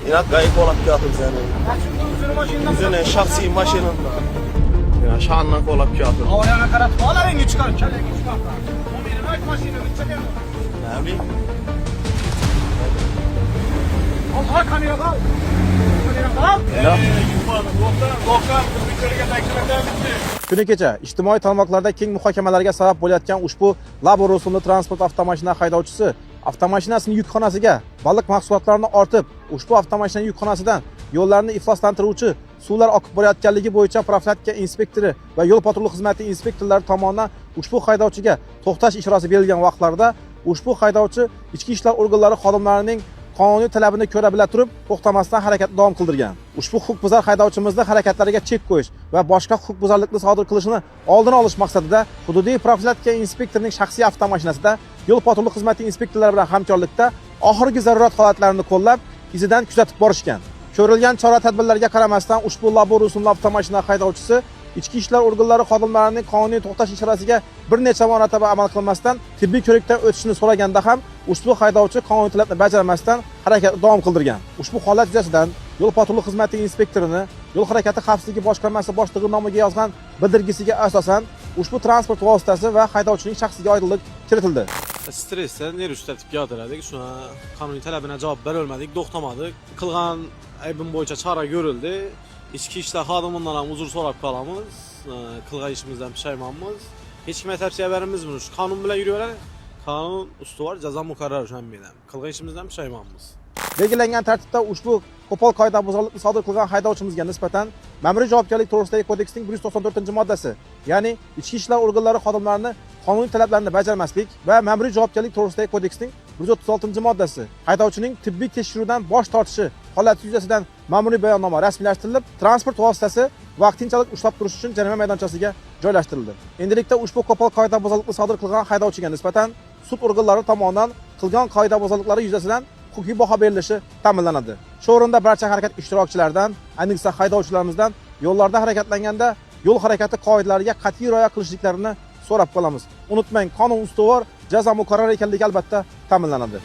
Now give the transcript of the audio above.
İnat gayip olab kıyatır seni. Yüzüne şahsi maşinanla. Ya şanla olab kıyatır. Havaya karat. Bağlar rengi çıkar. Kellengi çıkar. O benim ek maşinamı çeker. Ne bileyim? Allah kamera kal. Kamera kal. Ya. Kuni kecha ijtimoiy tarmoqlarda keng muhokamalarga sabab bo'layotgan ushbu Labo rusumli transport avtomashina haydovchisi avtomashinasining yukxonasiga baliq mahsulotlarini ortib, ushbu avtomashina yukxonasidan yo'llarni ifloslantiruvchi suvlar oqib borayotganligi bo'yicha profilaktika inspektori va yo'l patrul xizmati inspektorlari tomonidan ushbu haydovchiga to'xtash ishorasi berilgan vaqtlarda ushbu haydovchi ichki ishlar organlari xodimlarining qonuniy talabini ko'ra bila turib, to'xtamasdan harakatni davom qildirgan. Ushbu huquqbuzar haydovchimizni harakatlariga chek qo'yish va boshqa huquqbuzarlikni sodir qilishini oldini olish maqsadida hududiy profilaktika inspektorining shaxsiy avtomashinasida yo'l patrul xizmati inspektorlari bilan hamkorlikda oxirgi zarurat holatlarini qo'llab, izidan kuzatib borishgan. Ko'rilgan chora-tadbirlarga qaramasdan ushbu Labo rusumli avtomashina haydovchisi ichki ishlar organlari xodimlarining qonuniy to'xtash ishorasiga bir necha marotaba amal qilmasdan tibbiy ko'rikdan o'tishni so'raganda ham ushbu haydovchi qonuniy talabni bajarmasdan harakatni davom qildirgan. Ushbu holat yuzasidan yo'l patrul xizmati inspektorini yo'l harakati xavfsizligi boshqarmasi boshlig'i nomiga yozgan bildirgisiga asosan ushbu transport vositasi va haydovchining shaxsiga oydinlik kiritildi. Stressdan nerishtatib gapirdik. Shuna qonuniy talabına javob bera olmadik, to'xtamadik. Qilgan aybim bo'yicha chora ko'rildi. İçki ishlar xodimidan ham uzr so'rab qolamiz. Qilgan ishimizdan pushaymonmiz. Hech kimga tavsiya beramiz buni. Shu qonun bilan yuraverar. Qonun ustuvor, jazo muqarrar o'shandan. Qilgan ishimizdan pushaymonmiz. Belgilangan tartibda ushbu qo'pol qoidabuzarlikni sodir qilgan haydovchimizga nisbatan Ma'muriy javobgarlik to'g'risidagi kodeksning 194-moddasi, ya'ni ichki ishlar organlari xodimlarini qonuniy talablarni bajarmaslik va Ma'muriy javobgarlik to'g'risidagi kodeksning 136-moddasi, haydovchining tibbiy tekshiruvdan bosh tortishi holati yuzasidan ma'muriy bayonnoma rasmiylashtirilib, transport vositasi vaqtinchalik ushlab turish uchun jarima maydonchasiga joylashtirildi. Endilikda ushbu qo'pol qoidabuzarlikni sodir qilgan haydovchiga nisbatan sud organlari tomonidan qilgan qoidabuzarliklari yuzasidan huquqiy baho berilishi ta'minlanadi. Shu o'rinda barcha harakat ishtirokchilaridan, ayniqsa haydovchilarimizdan yo'llarda harakatlanganda yo'l harakati qoidalariga qat'iy rioya qilishliklarini so'rab qolamiz. Unutmang, qonun ustuvor, jazo muqarrar ekanligi albatta ta'minlanadi.